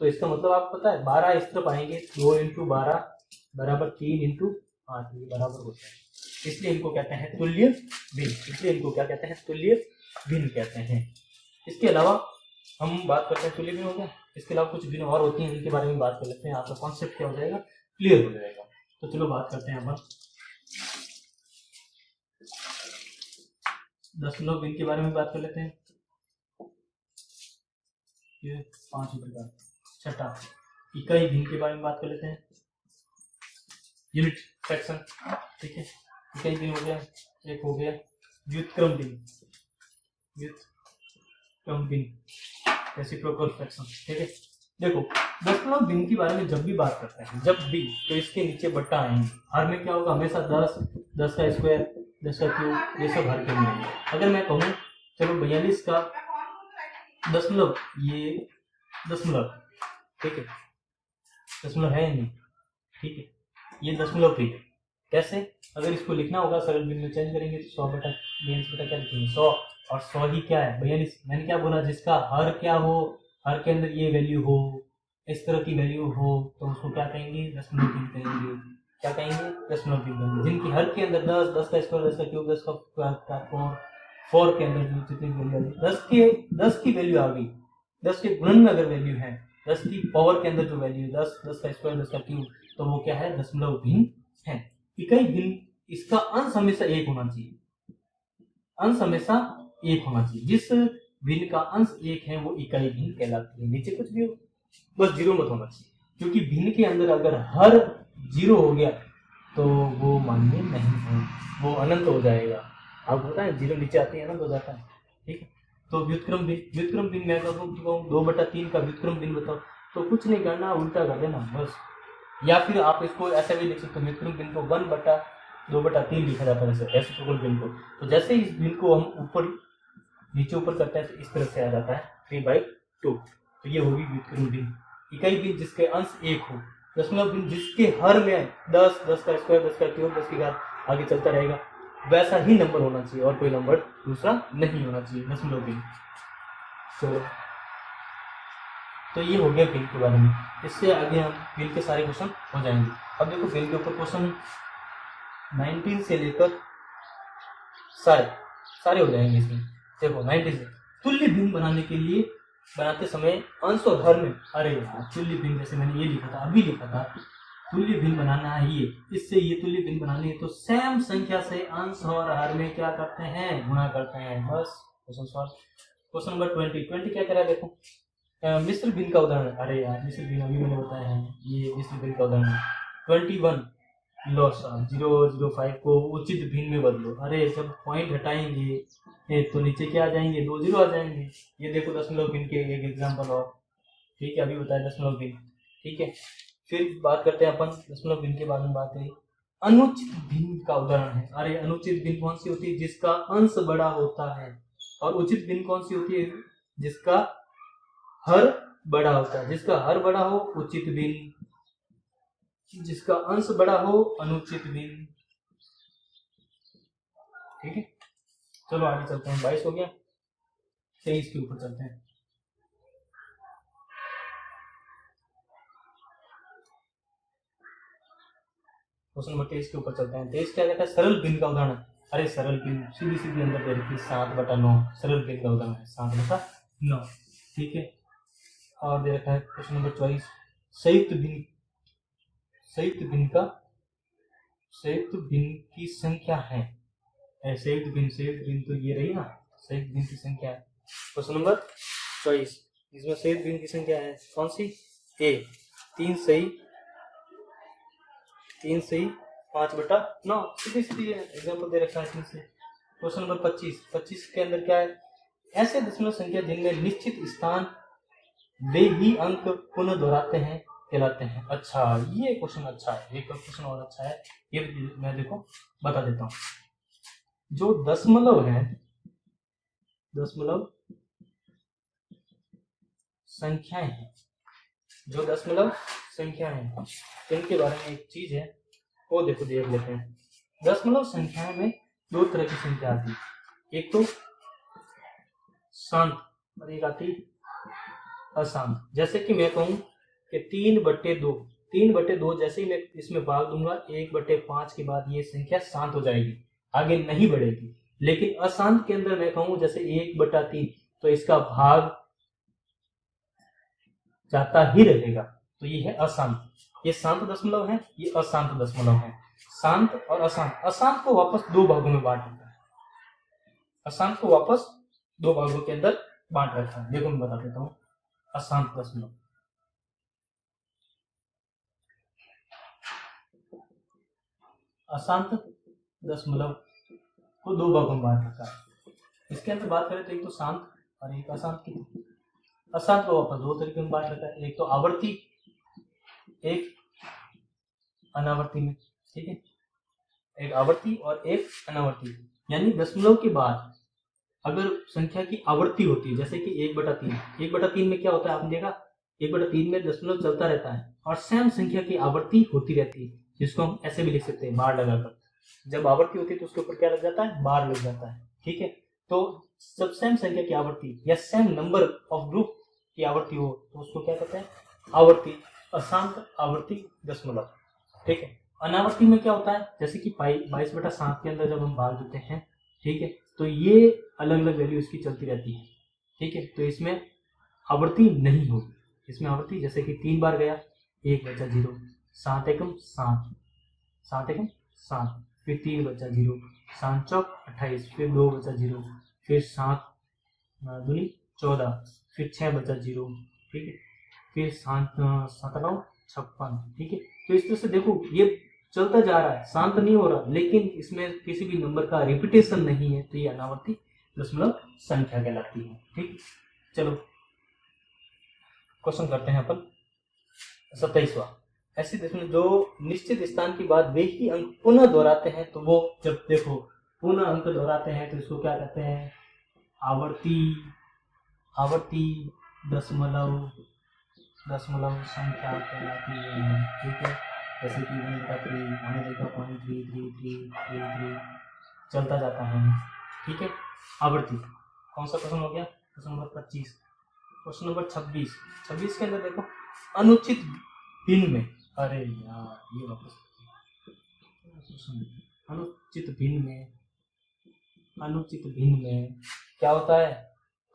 तो इसका मतलब आपको पता है 12 इस तरफ आएंगे, 2 × 12 बराबर 3 × 8, ये बराबर होता है, इसलिए इनको कहते हैं तुल्य भिन्न। इसलिए इनको क्या कहते हैं, तुल्य भिन्न कहते हैं। इसके अलावा हम बात करते हैं, तुल्य भिन्न हो गया, इसके अलावा कुछ भिन्न और होती हैं, इनके बारे में बात कर लेते हैं, आपका कॉन्सेप्ट क्या हो जाएगा, क्लियर हो जाएगा। तो चलो बात करते हैं अपन 10 भिन्न के बारे में बात कर लेते हैं। ये 5 प्रकार। छठा, इकाई भिन्न के बारे में बात कर लेते हैं, यूनिट फ्रैक्शन। ठीक है, इकाई भिन्न हो गया, एक हो गया व्युत्क्रम भिन्न, रेसिप्रोकल फ्रैक्शन। ठीक है, देखो दशमलव भिन्न के बारे में जब भी बात करते हैं, जब भी, तो इसके नीचे बट्टा आएंगे। हर में क्या होगा, हमेशा 10, 10 का स्क्वायर, 10 का क्यूब, ये सब हर के मिलेंगे। अगर मैं कहूँ चलो 42 का दशमलव, ये दशमलव, ठीक है, दशमलव है या नहीं, ठीक है, ये दशमलव ठीक है। कैसे, अगर इसको लिखना होगा सरल भिन्न में चेंज करेंगे तो 100 बटा 42 बटा क्या लिखेंगे 100, और 100 ही क्या है 42। मैंने क्या बोला, जिसका हर क्या हो, हर के अंदर ये वैल्यू हो, इस तरह की वैल्यू हो, तो उसको क्या कहेंगे, दशमलव भिन्न कहेंगे। क्या कहेंगे, दशमलव भिन्न कहेंगे। जिनकी हर के अंदर 10, 10 का स्क्वायर, 10 का क्यूब, 10 का 4 के अंदर जितनी वैल्यू आ गई, 10 की वैल्यू आ गई, 10 के गुणन में अगर वैल्यू है, 10 की पावर के अंदर जो वैल्यू है 10, 10 का स्क्वायर, 10 का क्यूब, तो वो क्या है, दशमलव भिन्न है। इकाई भिन्न, इसका अंश हमेशा एक होना चाहिए, अंश हमेशा एक होना चाहिए। जिस भिन्न का अंश एक है वो इकाई भिन्न कहलाती है। नीचे कुछ भी हो, बस जीरो मत होना चाहिए, क्योंकि भिन्न के अंदर अगर हर जीरो हो गया तो वो मान्य नहीं है, वो अनंत हो जाएगा। आपको पता है जीरो नीचे आते ही अनंत हो जाता है, ठीक है। तो व्युत्क्रम भिन्न मैं कहूँ 2/3 का व्युत्क्रम भिन्न बताओ, तो कुछ नहीं करना, उल्टा कर देना बस। या फिर आप इसको ऐसे भी लिख सकते हो, व्युत्क्रम भिन्न को 1/2/3 लिखा जाता है रेसिप्रोकल भिन्न को। तो जैसे इस भिन्न को हम ऊपर नीचे ऊपर करते हैं तो इस तरह से आ जाता है 3/2, तो ये होगी व्युत्क्रम भिन्न। इकाई भिन्न जिसके अंश एक हो, दशमलव भिन्न जिसके हर में 10, 10 का स्क्वायर, 10 का क्यूब, 10 की घात आगे चलता रहेगा, वैसा ही नंबर होना चाहिए और कोई नंबर दूसरा नहीं होना चाहिए दशमलव भिन्न। तो ये हो गया भिन्न के बारे में। इससे आगे हम भिन्न के सारे क्वेश्चन हो जाएंगे। अब देखो भिन्न के ऊपर क्वेश्चन 19 से लेकर सारे हो जाएंगे इसमें। देखो 19 से तुल्य भिन्न बनाने के लिए बनाते समय अंश और हर में, अरे यार तुल्य भिन्न जैसे मैंने ये लिखा था, अभी लिखा था, तुल्य भिन्न बनाना है ये, इससे ये तुल्य भिन्न बनानी है तो सेम संख्या से अंश और हर में क्या करते हैं, गुणा करते हैं, बस क्वेश्चन सॉल्व। क्वेश्चन नंबर 20 क्या कह रहा है, देखो मिश्र भिन्न का उदाहरण। अरे यार मिश्र भिन्न अभी मैंने बताया है, ये मिश्र भिन्न का उदाहरण है। 21 लॉस 005 को उचित भिन्न में बदलो। अरे जब पॉइंट हटाएंगे तो नीचे क्या आ जाएंगे, 2 जीरो आ जाएंगे। ये देखो दशमलव भिन्न के एक एग्जांपल और, ठीक है, अभी बताया दशमलव भिन्न, ठीक है। फिर बात करते हैं अपन दशमलव भिन्न के बारे में, बात करें अनुचित भिन्न का उदाहरण है। अरे अनुचित भिन्न कौन सी होती है, जिसका अंश बड़ा होता है, और उचित भिन्न कौन सी होती है, जिसका हर बड़ा होता है। जिसका हर बड़ा हो उचित भिन्न, जिसका अंश बड़ा हो अनुचित भिन्न, ठीक है। चलो आगे चलते हैं, 22 हो गया, 23 के ऊपर चलते हैं। क्वेश्चन नंबर 23 के ऊपर चलते हैं। 23 क्या कहता है, सरल भिन्न का उदाहरण। अरे सरल भिन्न सीधी सीधी अंदर दे रखी 7/9, सरल भिन्न का उदाहरण है 7/9, ठीक है। और दे रखा है क्वेश्चन नंबर 24 संयुक्त भिन्न, संयुक्त भिन्न की संख्या है। संयुक्त भिन्न तो ये रही ना, संयुक्त भिन्न की संख्या है। क्वेश्चन नंबर 24 इसमें संयुक्त भिन्न की संख्या है कौन सी, ए 3 सही 5/9, सीधी सीधी एग्जाम्पल दे रखा है 3 से। क्वेश्चन नंबर 25 के अंदर क्या है, ऐसे दशमलव संख्या जिनमें निश्चित स्थान वे ही अंक पुनः दोहराते हैं कहलाते हैं। अच्छा ये क्वेश्चन अच्छा है, एक क्वेश्चन और अच्छा है, ये मैं देखो बता देता हूँ। जो दशमलव है, दशमलव संख्याएं हैं, जो दशमलव संख्याएं हैं, इनके बारे में एक चीज है वो देखो देख लेते हैं। दशमलव संख्याएं में 2 तरह की संख्या आती है, एक तो शांत और एक आती अशांत। जैसे कि मैं कहूं कि 3/2 जैसे ही मैं इसमें भाग दूंगा 1/5 के बाद ये संख्या शांत हो जाएगी, आगे नहीं बढ़ेगी। लेकिन अशांत के अंदर मैं कहूं जैसे 1/3 तो इसका भाग जाता ही रहेगा, तो ये है अशांत। ये शांत दशमलव है, ये अशांत दशमलव है। शांत और अशांत, अशांत को वापस 2 भागों में बांट रखा है, अशांत को वापस 2 भागों के अंदर बांट रखा है। देखो मैं बता देता हूं, अशांत दशमलव, अशांत दशमलव को 2 भागों में बांट रखा है। इसके अंदर बात करें तो एक तो शांत और एक अशांत की। अशांत को वापस 2 तरीके में बांट रखा है, एक तो आवर्ती, एक अनावर्ती में, ठीक है। एक आवर्ती और एक अनावर्ती, यानी दशमलव के बाद अगर संख्या की आवर्ती होती है, जैसे कि 1/3, 1/3 में क्या होता है आपने देखा, 1/3 में दशमलव चलता रहता है और सेम संख्या की आवर्ती होती रहती है, जिसको हम ऐसे भी लिख सकते हैं बार लगाकर। जब आवर्ती होती है तो उसके ऊपर क्या लग जाता है, बार लग जाता है। ठीक है, तो जब सेम संख्या की आवर्ती या सेम नंबर ऑफ ग्रुप की आवर्ती हो तो उसको क्या कहते हैं, आवर्ती, अशांत आवर्ती दशमलव। ठीक है, अनावर्ती में क्या होता है, जैसे कि 22/7 के अंदर जब हम भाग देते हैं, ठीक है, तो ये अलग अलग वैल्यू इसकी चलती रहती है। ठीक है, तो इसमें आवर्ती नहीं होगी, इसमें आवर्ती जैसे कि 3 बार गया 1 बचा 0, 7 एकम 7, 7 एकम 7, फिर 3 बचा 0, 7 चौक 28, फिर 2 बचा 0, फिर 7 दूनी 14, फिर 6 बचा 0। ठीक है, फिर 7 9 56। ठीक है, तो इस तरह से देखो ये चलता जा रहा है, शांत नहीं हो रहा, लेकिन इसमें किसी भी नंबर का रिपीटेशन नहीं है, तो ये अनावर्ती दशमलव संख्या कहलाती है। ठीक, चलो क्वेश्चन करते हैं अपन 27वां। ऐसी दशमलव जो निश्चित स्थान की बात वे ही अंक पुनः दोहराते हैं, तो वो जब देखो पुनः अंक दोहराते हैं तो इसको क्या कहते हैं, आवर्ती, आवर्ती दशमलव संख्या कहलाती है। ठीक है, जैसे कि 1/3 हमने देखा 0.33333 चलता जाता है। ठीक है, आवर्ती। कौन सा क्वेश्चन हो गया, क्वेश्चन नंबर 25। क्वेश्चन नंबर 26 के अंदर देखो अनुचित भिन्न में, अरे यार ये वापस अनुचित भिन्न में, अनुचित भिन्न में क्या होता है,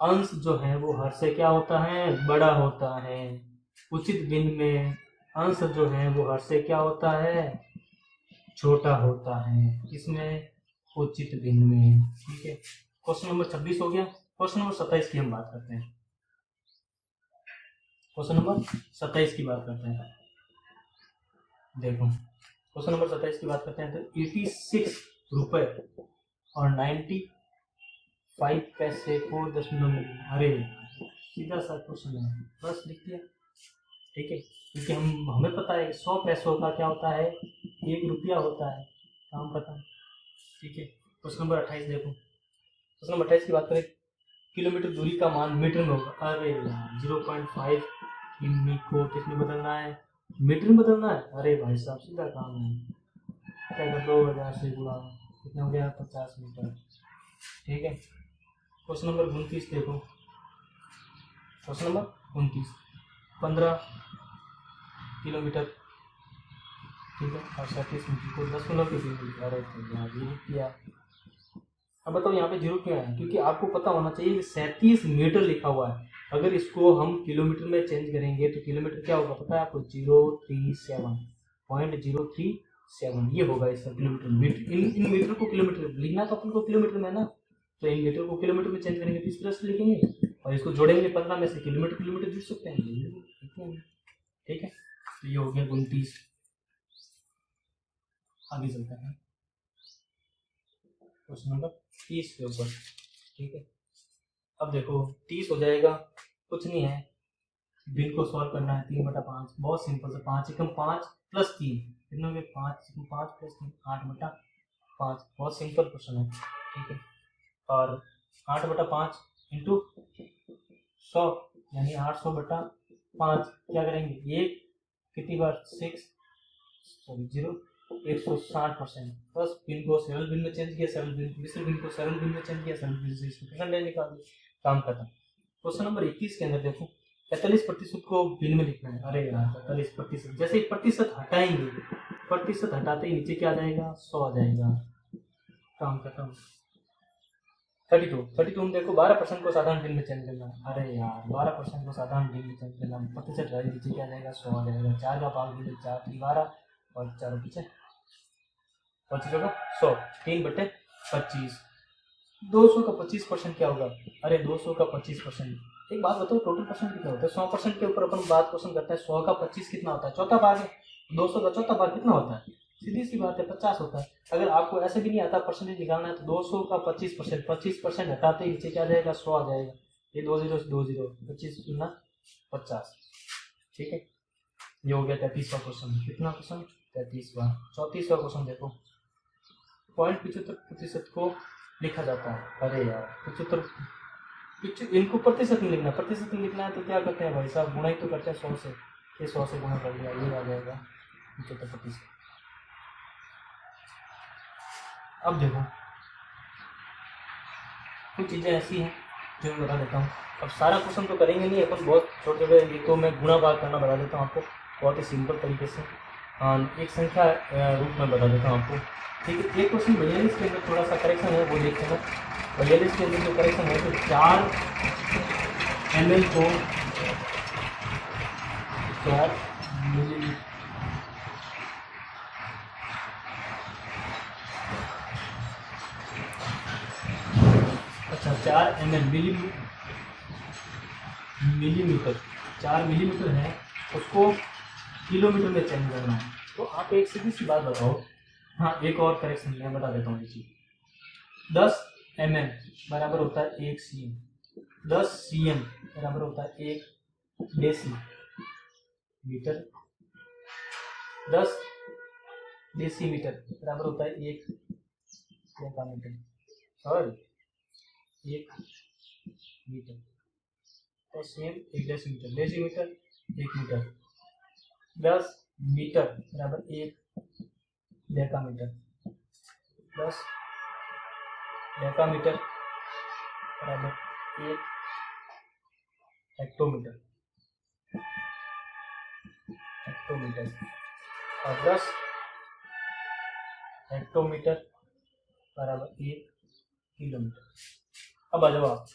अंश जो है वो हर से क्या होता है, बड़ा होता है। उचित भिन्न में अंश जो है वो हर से क्या होता है, छोटा होता है। इसमें उचित भिन्न में। ठीक है, क्वेश्चन नंबर 26 हो गया। क्वेश्चन नंबर 27 की हम बात करते हैं, क्वेश्चन नंबर 27 की बात करते हैं। देखो क्वेश्चन नंबर 27 की बात करते हैं तो 86 रुपए और 95 पैसे को दशमलव, अरे सीधा सा क्वेश्चन है, बस लिख दिया। ठीक है, क्योंकि हमें पता है 100 पैसों का क्या होता है, 1 रुपया होता है, काम पता है। ठीक है, क्वेश्चन नंबर 28 देखो, क्वेश्चन नंबर 28 की बात करें, किलोमीटर दूरी का मान मीटर में होगा। अरे 0.5 किमी को किसमें बदलना है, मीटर में बदलना है। अरे भाई साहब सीधा काम है, क्या कर 2000 से गुणा, कितना हो गया 50 मीटर। ठीक है, क्वेश्चन नंबर 29 देखो, क्वेश्चन नंबर 29, 15 किलोमीटर, ठीक है, और 37 मीटर को दशमलव के बीच अरे तो यहाँ 0 किया। अब बताओ यहाँ पे 0 क्यों है, क्योंकि आपको पता होना चाहिए कि 37 मीटर लिखा हुआ है, अगर इसको हम किलोमीटर में चेंज करेंगे तो किलोमीटर क्या होगा पता है आपको, 037 ये होगा इसका किलोमीटर। मीटर इन मीटर को किलोमीटर लिखना तो अपन को किलोमीटर में ना, तो इन मीटर को किलोमीटर में चेंज करेंगे तो इस तरह से लिखेंगे और इसको जोड़ेंगे 15 में से, किलोमीटर किलोमीटर जुड़ सकते हैं। ठीक है, तो ये हो गया 29। आगे चलते हैं क्वेश्चन नंबर 30 के ऊपर। ठीक है, अब देखो 30 हो जाएगा, कुछ नहीं है, बिन को सॉल्व करना है। 3/5 बहुत सिंपल से, 5 एकम 5 प्लस 3 कितने हो गए, 5 एकम 5 प्लस 3 8/5, बहुत सिंपल क्वेश्चन है। ठीक है, और 8/5 इंटू 100 यानी 800/5 क्या करेंगे, एक कितनी बार 0 160%, बस बिन को सरल बिन में चेंज किया, सरल बिन मिश्र बिन को सरल बिन में चेंज किया, सरल बिन से इसको परसेंटेज निकाल दिया, काम खत्म। क्वेश्चन नंबर 21 के अंदर देखो 45% को बिन में लिखना है। अरे यार 45%, जैसे ही प्रतिशत हटाएंगे, प्रतिशत हटाते ही नीचे क्या आ जाएगा, 100 आ जाएगा, काम खत्म। 32 में देखो 12% को साधारण बिन में चेंज करना। अरे यार 12% को साधारण बिन में चेंज करना, प्रतिशत हटाए नीचे क्या आ जाएगा, 100 आ जाएगा। 4 का भाग 4 3 12 और 4 पीछे 25 होगा 100, 3/25, 200 का 25% क्या होगा, अरे 200 का 25%, एक बात बताओ टोटल परसेंट कितना होता है, 100% के ऊपर अपन बात क्वेश्चन करते हैं, 100 का 25 कितना होता है, चौथा भाग है, 200 का चौथा भाग कितना होता है, सीधी सी बात है 50 होता है। अगर आपको ऐसे भी नहीं आता परसेंटेज निकालना है तो 200 का 25%, 25% हटाते ही नीचे क्या आ जाएगा, 100 आ जाएगा, ये 2 0 2 0, 25 गुना 50। ठीक है, ये हो गया 33वां क्वेश्चन। कितना क्वेश्चन, 33वां। 34वां क्वेश्चन देखो, 0.75% को लिखा जाता है। अरे यार 75, इनको प्रतिशत में लिखना, प्रतिशत में लिखना है तो क्या करते हैं भाई साहब, गुणा ही तो करते हैं 100 से। ये 100 से गुणा कर दिया, ये आ जाएगा 75%। अब देखो कुछ चीज़ें ऐसी हैं जो मैं बता देता हूँ। अब सारा क्वेश्चन तो करेंगे नहीं अपन, बहुत छोटे छोटे, ये तो मैं गुणा भाग करना बता देता हूँ आपको बहुत ही सिंपल तरीके से। एक संख्या रूप में बता देता हूँ आपको, ठीक है। एक क्वेश्चन 42 के अंदर थोड़ा सा करेक्शन है, वो देखते हैं। 42 के अंदर जो करेक्शन है तो 4 ml को 4 मिली, अच्छा 4 ml मिलीमीटर, 4 मिलीमीटर है, उसको किलोमीटर में चेंज करना है। तो आप एक सीधी सी बात बताओ। हाँ एक और करेक्शन मैं बता देता हूँ, ये चीज 10 mm बराबर होता है 1 cm, 10 cm बराबर होता है 1 डेसी मीटर, 10 डेसीमीटर बराबर होता है 1 डेकामीटर और 1 मीटर। तो same 1 decimetre, decimetre 1 metre, 10 metre बराबर 1 डेकामीटर, 10 डेकामीटर बराबर 1 हेक्टोमीटर, हेक्टोमीटर और 10 हेक्टोमीटर बराबर 1 किलोमीटर। अब आ जाओ आप,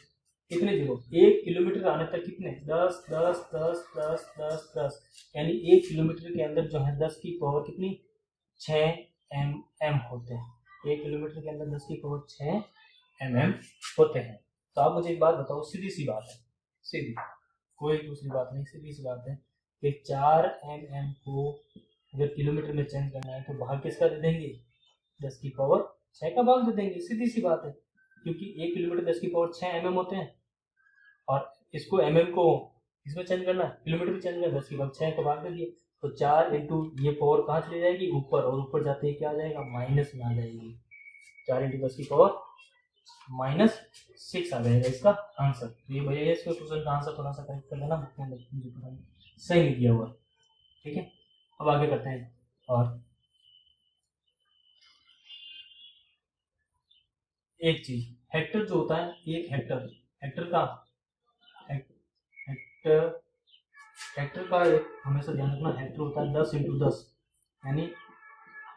कितने जीरो, 1 किलोमीटर आने तक कितने, 10 10 10 10 10 10, यानी 1 किलोमीटर के अंदर जो है 10 की पावर कितनी, 6 mm होते हैं। 1 किलोमीटर के अंदर 10 की पावर 6 mm होते हैं। तो आप मुझे एक बात बताओ, सीधी सी बात है, सीधी, कोई दूसरी बात नहीं, सीधी सी बात है कि 4 mm को अगर किलोमीटर में चेंज करना है तो भाग किसका दे देंगे, 10 की पावर 6 का भाग दे देंगे, सीधी सी बात है। क्योंकि 1 किलोमीटर 10 की पावर 6 mm होते हैं और इसको mm को इसमें चेंज करना है, किलोमीटर में चेंज करना, 10 की पावर 6 का भाग दे दिए तो 4 इंटू ये पावर कहाँ चली जाएगी, ऊपर, और ऊपर जाते ही क्या आ जाएगा, माइनस में आ जाएगी। 4 इंटू 10 की पावर -6 आ जाएगा इसका आंसर। तो ये भैया इसके क्वेश्चन का आंसर थोड़ा सा करेक्ट कर लेना, बुक में मुझे पता नहीं सही नहीं दिया हुआ, ठीक है। अब आगे करते हैं। और एक चीज, हेक्टर जो होता है, एक हेक्टर, हेक्टर का हेक्टर हेक्टर का एक हमेशा ध्यान रखना, हेक्टर होता है 10 इंटू 10, यानी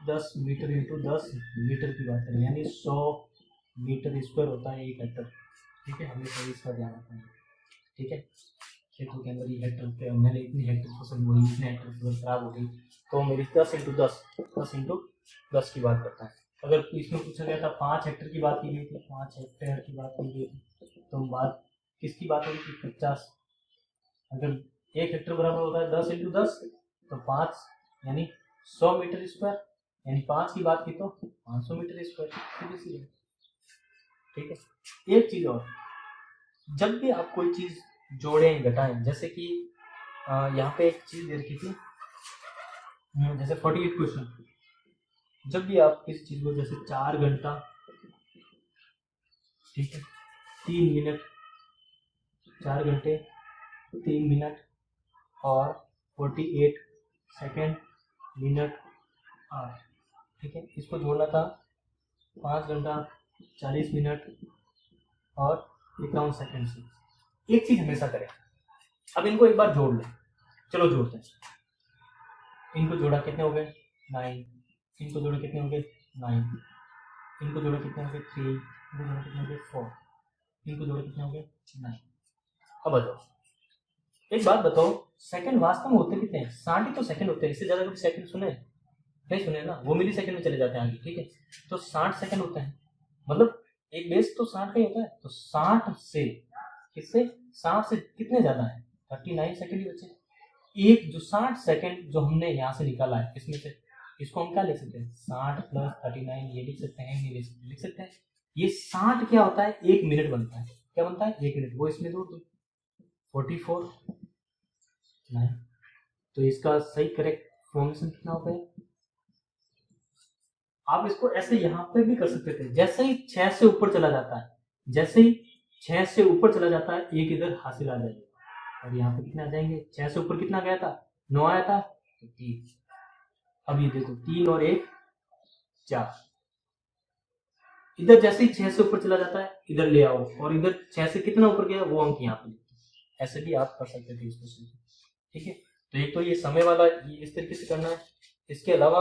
10 मीटर इंटू 10 मीटर की बात करें, यानी 100 मीटर स्क्वायर होता है एक हेक्टर, ठीक है। हमेशा इसका ध्यान रखना है, ठीक है। खेतों के अंदर ये हेक्टर पे मैंने इतनी हेक्टर फसल बोई, इतने हेक्टर फसल खराब हो गई, तो मेरी 10 इंटू 10, 10 इंटू 10 की बात करता है। अगर इसमें पूछा गया था 5 हेक्टर की बात की गई थी, 5 हेक्टेयर की बात की गई थी, तो बात किसकी बात हो रही थी, 50। अगर 1 हेक्टर बराबर होता है 10 इंटू 10, तो 5 यानी 100 मीटर स्क्वायर, यानी 5 की बात की तो 500 मीटर स्क्वायर, सीधी सी है, ठीक है। एक चीज और, जब भी आप कोई चीज जोड़ें घटाएं, जैसे कि यहाँ पे एक चीज दे रखी थी, जैसे 48 क्वेश्चन, जब भी आप किसी चीज को, जैसे 4 घंटा, ठीक है, 3 मिनट, 4 घंटे 3 मिनट और 48 सेकेंड मिनट आवर, ठीक है, इसको जोड़ना था 5 घंटा 40 मिनट और 51 सेकेंड से। एक चीज हमेशा करें, अब इनको एक बार जोड़ लें, चलो जोड़ते हैं। इनको जोड़ा कितने हो गए 9, इनको जोड़े कितने हो गए 9, इनको जोड़े कितने हो गए 3, इनको जोड़े कितने हो गए 4, इनको जोड़े कितने हो गए 9। अब आ जाओ, एक बात बताओ, सेकंड वास्तव में होते कितने हैं, 60 ही तो सेकंड होते हैं, इससे ज्यादा कभी सेकंड सुने नहीं, सुने ना, वो मिली सेकंड में चले जाते हैं आगे, ठीक है। तो 60 सेकंड होते हैं, मतलब एक बेस तो 60 का ही होता है, तो 60 से किससे, 60 से कितने ज्यादा है, 39 सेकंड ही बचे। एक जो 60 सेकंड जो हमने यहाँ से निकाला है, इसमें से इसको हम क्या लिख सकते हैं, 60 प्लस 39, ये लिख सकते हैं, ये लिख सकते हैं। ये 60 क्या होता है, 1 मिनट बनता है, क्या बनता है 1 मिनट, वो इसमें जोड़ दो 44 नहीं, तो इसका सही करेक्ट फॉर्मेशन कितना होता है, आप इसको ऐसे यहाँ पे भी कर सकते थे। जैसे ही 6 से ऊपर चला जाता है, जैसे ही 6 से ऊपर चला जाता है, एक इधर हासिल आ जाएगा और यहाँ पे कितने आ जाएंगे, 6 से ऊपर कितना गया था, 9 आया था, तो 3। अब ये देखो 3 और 1 4। इधर जैसे ही 6 से ऊपर चला जाता है इधर ले आओ, और इधर 6 से कितना ऊपर गया वो अंक यहाँ पे। ऐसे भी आप कर सकते थे इसको। ठीक है, तो एक तो ये समय वाला ये इस तरीके से करना है। इसके अलावा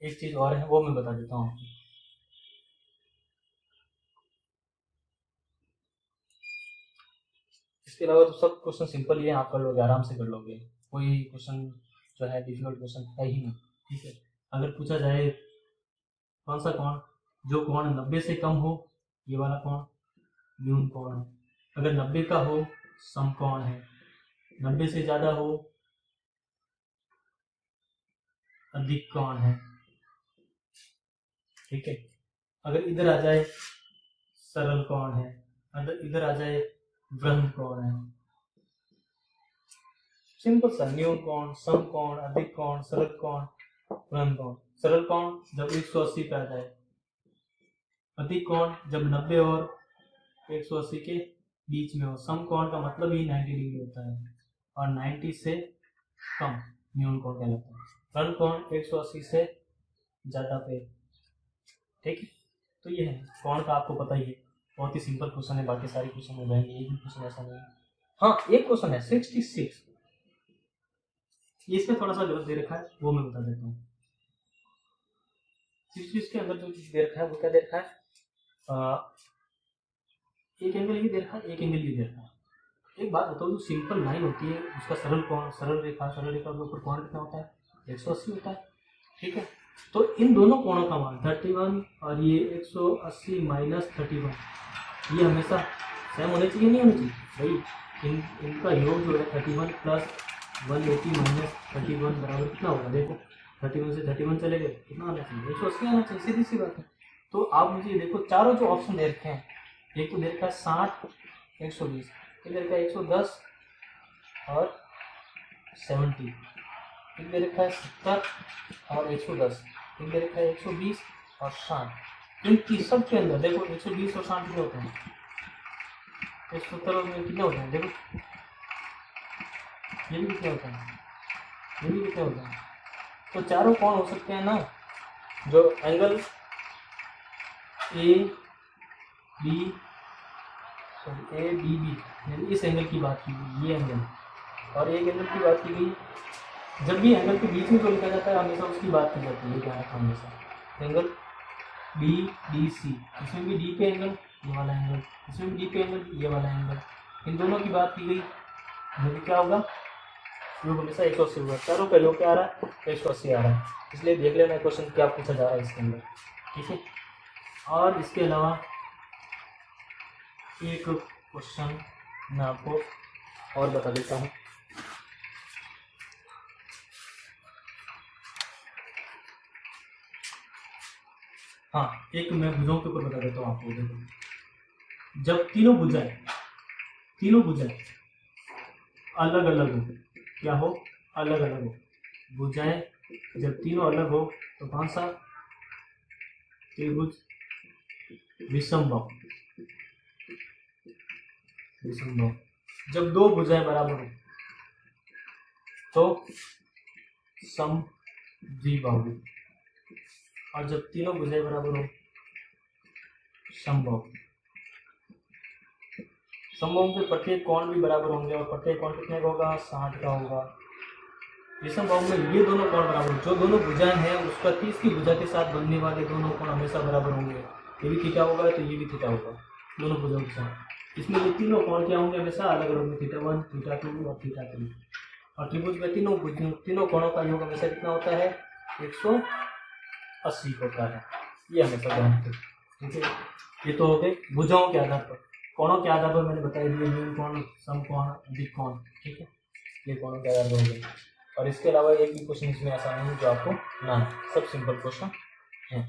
एक चीज और है, वो मैं बता देता हूँ आपको। इसके अलावा तो सब क्वेश्चन सिंपल ही है, आप कर लोगे, आराम से कर लोगे। कोई क्वेश्चन जो है डिफिकल्ट क्वेश्चन है ही नहीं। ठीक है, अगर पूछा जाए कौन सा कोण, जो कोण 90 से कम हो, ये वाला कोण न्यून कोण है। अगर 90 का हो समकोण है, 90 से ज्यादा हो अधिक कोण है। ठीक है, अगर इधर आ जाए सरल कोण है, अगर इधर आ जाए ब्रह्म कोण है। सिंपल सा, न्यून कोण, समकोण, अधिक कोण, सरल कोण, ब्रह्म कोण। सरल कोण जब 180 पे आ जाए, अधिक कोण जब 90 और 180 के बीच में हो। समकोण का मतलब ही 90 डिग्री होता है, और 90 से कम न्यून कोण कहलाता है। ब्रह्म कोण 180 से ज्यादा पे। ठीक है, तो ये है कोण का, आपको पता ही है, बहुत ही सिंपल क्वेश्चन है। बाकी सारे क्वेश्चन हो जाएंगे, एक भी क्वेश्चन ऐसा नहीं है। हाँ, एक क्वेश्चन है 66, इसमें थोड़ा सा गलत दे रखा है, वो मैं बता देता हूँ। 66 के अंदर जो चीज दे रखा है वो क्या दे रखा है, एक एंगल ये दे रखा है, एक एंगल ये दे रखा है। एक बात बताओ, जो सिंपल लाइन होती है उसका सरल कोण, सरल रेखा के ऊपर कोण कितना होता है, 180 होता है। ठीक है, तो इन दोनों कोणों का मान 31 और ये 180 माइनस 31, ये हमेशा सेम होने चाहिए, नहीं होने चाहिए भाई। इनका योग जो है 31 प्लस 180 माइनस 31 बराबर कितना होगा, देखो 31 से 31 चले गए, कितना आना चाहिए, 180 आना चाहिए, सीधी सी बात है। तो आप मुझे ये देखो, चारों जो ऑप्शन दे रखे हैं, एक तो दे रखा है 60, 120, एक दे रखा है 110 और 70, एक दे रखा है 70 और 110, एक दे रखा है 120 और 60। इन सब के अंदर देखो 120 और 60 कितने होते हैं, 170 में कितने होते हैं, देखो ये भी कितने होते हैं, ये भी कितने होते हैं। तो चारों कोण हो सकते हैं ना, जो एंगल ए डी बी, यानी इस एंगल की बात की गई, ये एंगल, और एक एंगल की बात की गई। जब भी एंगल के बीच में जो लिखा जाता है हमेशा उसकी बात की जाती है, क्या है हमेशा एंगल बी डी सी, इसमें भी डी पे एंगल, ये वाला एंगल, इसमें भी डी पे एंगल, ये वाला एंगल, इन दोनों की बात की गई, जो क्या होगा, योग हमेशा 180 होगा। चारों का योग क्या आ रहा है, 180 आ रहा है। इसलिए देख लेना क्वेश्चन क्या पूछा जा रहा है इसके अंदर। ठीक है, और इसके अलावा एक क्वेश्चन मैं आपको और बता देता हूँ। हाँ, एक मैं भुजाओं के ऊपर बता देता हूँ आपको। देखो, जब तीनों भुजाएं अलग अलग हो, क्या हो, अलग अलग हो, भुजाएं जब तीनों अलग हो तो कौन सा, त्रिभुज विषमबाहु। जब दो भुजाएं बराबर हो तो समद्विबाहु, और जब तीनों भुजाएं बराबर हो समबाहु। समबाहु के प्रत्येक कोण भी बराबर होंगे, और प्रत्येक कोण कितने का होगा, 60 का होगा। विषमबाहु में ये दोनों कोण बराबर, जो दोनों भुजाएं हैं उसका 30 की भुजा के साथ बनने वाले दोनों कोण हमेशा बराबर होंगे। ये भी थीटा होगा तो ये भी थीटा होगा, दोनों भुजाओं के साथ। इसमें ये तीनों कोण क्या होंगे, हमेशा अलग अलग होंगे, θ1, θ2 और θ3। और त्रिभुज में तीनों कोणों का योग हमेशा कितना होता है, 180 होता है। ये हमेशा ध्यान रखें। ठीक है, ये तो हो गए भुजाओं के आधार पर। कोणों के आधार पर मैंने बताया दिया, न्यून कोण, समकोण, अधिक कोण। ठीक है, ये कोणों के आधार पर हो गए। और इसके अलावा एक भी क्वेश्चन इसमें ऐसा नहीं है जो आपको ना, सब सिंपल क्वेश्चन है।